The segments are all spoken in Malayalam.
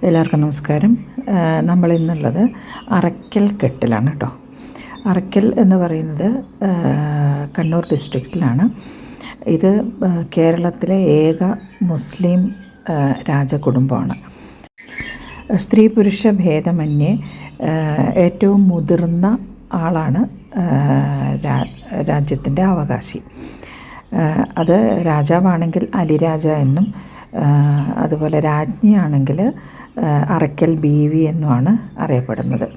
എല്ലാവർക്കും നമസ്കാരം. നമ്മളിന്നുള്ളത് അറയ്ക്കൽ കെട്ടിലാണ് കേട്ടോ. അറയ്ക്കൽ എന്ന് പറയുന്നത് കണ്ണൂർ ഡിസ്ട്രിക്റ്റിലാണ്. ഇത് കേരളത്തിലെ ഏക മുസ്ലിം രാജകുടുംബമാണ്. സ്ത്രീ പുരുഷ ഭേദമന്യേ ഏറ്റവും മുതിർന്ന ആളാണ് രാജ്യത്തിൻ്റെ അവകാശി. അത് രാജാവാണെങ്കിൽ അലിരാജ എന്നും, അതുപോലെ രാജ്ഞിയാണെങ്കിൽ അറയ്ക്കൽ ബീവി എന്നുമാണ് അറിയപ്പെടുന്നത്.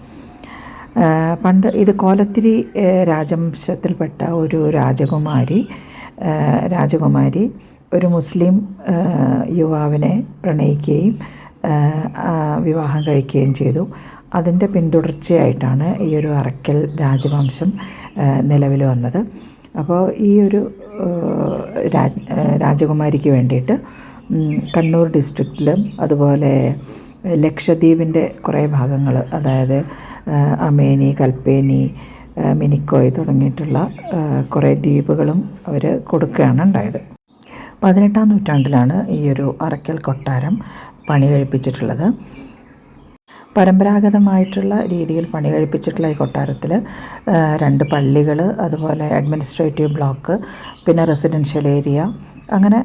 പണ്ട് ഇത് കോലത്തിരി രാജവംശത്തിൽപ്പെട്ട ഒരു രാജകുമാരി ഒരു മുസ്ലിം യുവാവിനെ പ്രണയിക്കുകയും വിവാഹം കഴിക്കുകയും ചെയ്തു. അതിൻ്റെ പിന്തുടർച്ചയായിട്ടാണ് ഈ ഒരു അറയ്ക്കൽ രാജവംശം നിലവിൽ വന്നത്. അപ്പോൾ ഈ ഒരു രാജകുമാരിക്ക് വേണ്ടിയിട്ട് കണ്ണൂർ ഡിസ്ട്രിക്റ്റിലും അതുപോലെ ലക്ഷദ്വീപിൻ്റെ കുറേ ഭാഗങ്ങൾ, അതായത് അമേനി, കൽപ്പേനി, മിനിക്കോയ് തുടങ്ങിയിട്ടുള്ള കുറേ ദ്വീപുകളും അവർ കൊടുക്കുകയാണ് ഉണ്ടായത്. 18-ാം നൂറ്റാണ്ടിലാണ് ഈ ഒരു അറയ്ക്കൽ കൊട്ടാരം പണി കഴിപ്പിച്ചിട്ടുള്ളത്. പരമ്പരാഗതമായിട്ടുള്ള രീതിയിൽ പണി കഴിപ്പിച്ചിട്ടുള്ള ഈ കൊട്ടാരത്തിൽ 2 പള്ളികൾ, അതുപോലെ അഡ്മിനിസ്ട്രേറ്റീവ് ബ്ലോക്ക്, പിന്നെ റെസിഡൻഷ്യൽ ഏരിയ, അങ്ങനെ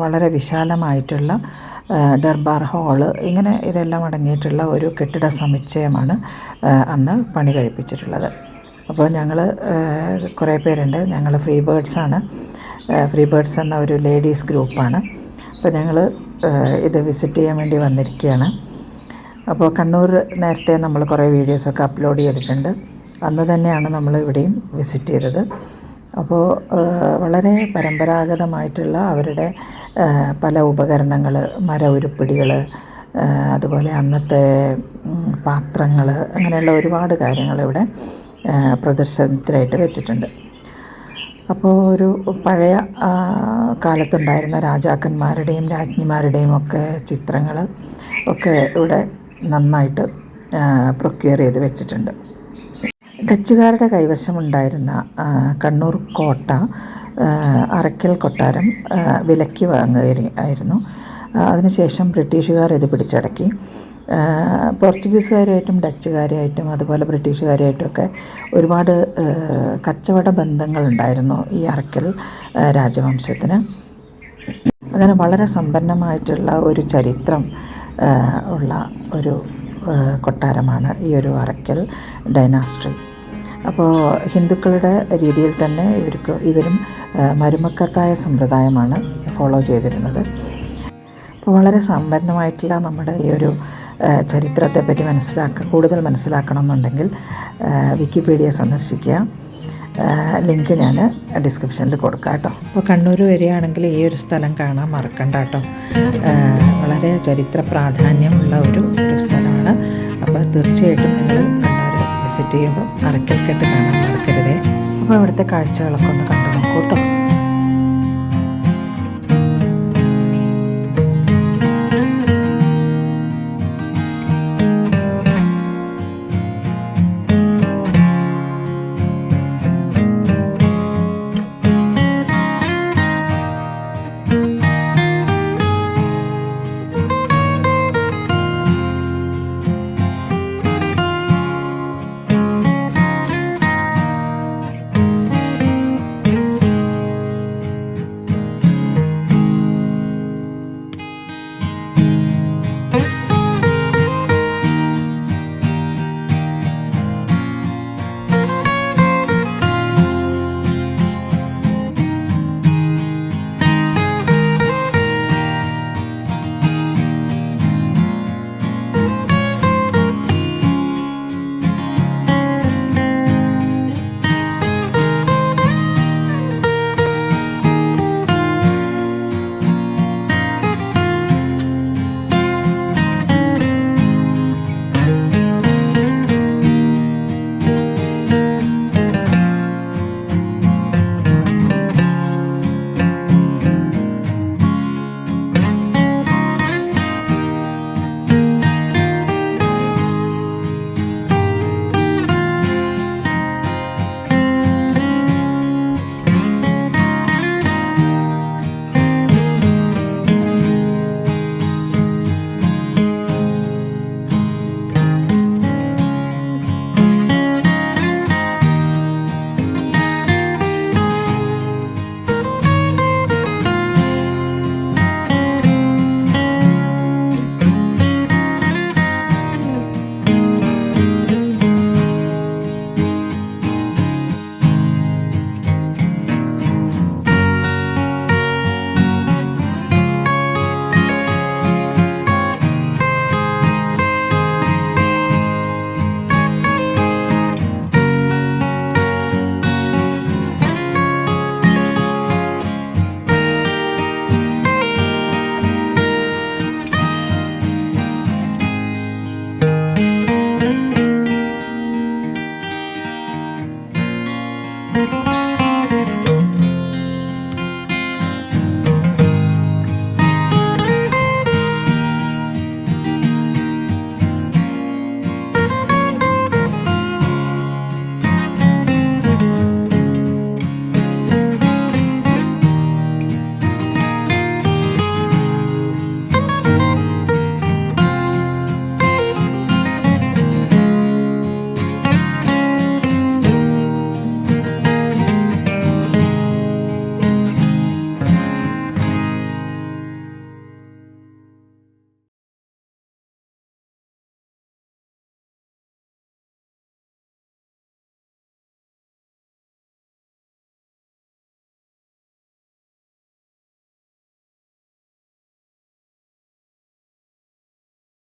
വളരെ വിശാലമായിട്ടുള്ള ദർബാർ ഹാള്, ഇങ്ങനെ ഇതെല്ലാം അടങ്ങിയിട്ടുള്ള ഒരു കെട്ടിട സമുച്ചയമാണ് അന്ന് പണി കഴിപ്പിച്ചിട്ടുള്ളത്. അപ്പോൾ ഞങ്ങൾ കുറേ പേരുണ്ട്. ഞങ്ങൾ ഫ്രീ ബേർഡ്സ് എന്ന ഒരു ലേഡീസ് ഗ്രൂപ്പാണ്. അപ്പോൾ ഞങ്ങൾ ഇത് വിസിറ്റ് ചെയ്യാൻ വേണ്ടി വന്നിരിക്കുകയാണ്. അപ്പോൾ കണ്ണൂർ നേരത്തെ നമ്മൾ കുറേ വീഡിയോസൊക്കെ അപ്ലോഡ് ചെയ്തിട്ടുണ്ട്. അന്ന് തന്നെയാണ് നമ്മൾ ഇവിടെയും വിസിറ്റ് ചെയ്തത്. അപ്പോൾ വളരെ പരമ്പരാഗതമായിട്ടുള്ള അവരുടെ പല ഉപകരണങ്ങൾ, മര ഉരുപ്പിടികൾ, അതുപോലെ അന്നത്തെ പാത്രങ്ങൾ, അങ്ങനെയുള്ള ഒരുപാട് കാര്യങ്ങൾ ഇവിടെ പ്രദർശനത്തിനായിട്ട് വെച്ചിട്ടുണ്ട്. അപ്പോൾ ഒരു പഴയ കാലത്തുണ്ടായിരുന്ന രാജാക്കന്മാരുടെയും രാജ്ഞിമാരുടെയും ഒക്കെ ചിത്രങ്ങൾ ഒക്കെ ഇവിടെ നന്നായിട്ട് പ്രൊക്യൂർ ചെയ്ത് വെച്ചിട്ടുണ്ട്. ഡച്ചുകാരുടെ കൈവശമുണ്ടായിരുന്ന കണ്ണൂർ കോട്ട, അറയ്ക്കൽ കൊട്ടാരം വിലയ്ക്ക് വാങ്ങുകയായിരുന്നു. അതിനുശേഷം ബ്രിട്ടീഷുകാർ ഇത് പിടിച്ചടക്കി. പോർച്ചുഗീസുകാരുമായിട്ടും ഡച്ചുകാരുമായിട്ടും അതുപോലെ ബ്രിട്ടീഷുകാരുമായിട്ടുമൊക്കെ ഒരുപാട് കച്ചവട ബന്ധങ്ങളുണ്ടായിരുന്നു ഈ അറയ്ക്കൽ രാജവംശത്തിന്. അങ്ങനെ വളരെ സമ്പന്നമായിട്ടുള്ള ഒരു ചരിത്രം ഉള്ള ഒരു കൊട്ടാരമാണ് ഈ ഒരു അറയ്ക്കൽ ഡൈനാസ്റ്റി. അപ്പോൾ ഹിന്ദുക്കളുടെ രീതിയിൽ തന്നെ ഇവരും മരുമക്കത്തായ സമ്പ്രദായമാണ് ഫോളോ ചെയ്തിരുന്നത്. അപ്പോൾ വളരെ സമ്പന്നമായിട്ടുള്ള നമ്മുടെ ഈ ഒരു ചരിത്രത്തെപ്പറ്റി കൂടുതൽ മനസ്സിലാക്കണം എന്നുണ്ടെങ്കിൽ വിക്കിപീഡിയ സന്ദർശിക്കുക. ലിങ്ക് ഞാൻ ഡിസ്ക്രിപ്ഷനിൽ കൊടുക്കാം കേട്ടോ. അപ്പോൾ കണ്ണൂർ വരികയാണെങ്കിൽ ഈ ഒരു സ്ഥലം കാണാൻ മറക്കണ്ട കേട്ടോ. വളരെ ചരിത്ര പ്രാധാന്യമുള്ള ഒരു സ്ഥലമാണ്. അപ്പോൾ തീർച്ചയായിട്ടും നിങ്ങൾ കണ്ണൂർ വിസിറ്റ് ചെയ്യുമ്പോൾ അറയ്ക്കൽ കെട്ട് കാണാൻ മറക്കരുതേ. അപ്പോൾ ഇവിടുത്തെ കാഴ്ചകളൊക്കെ ഒന്ന് കണ്ടു നോക്കൂ കേട്ടോ.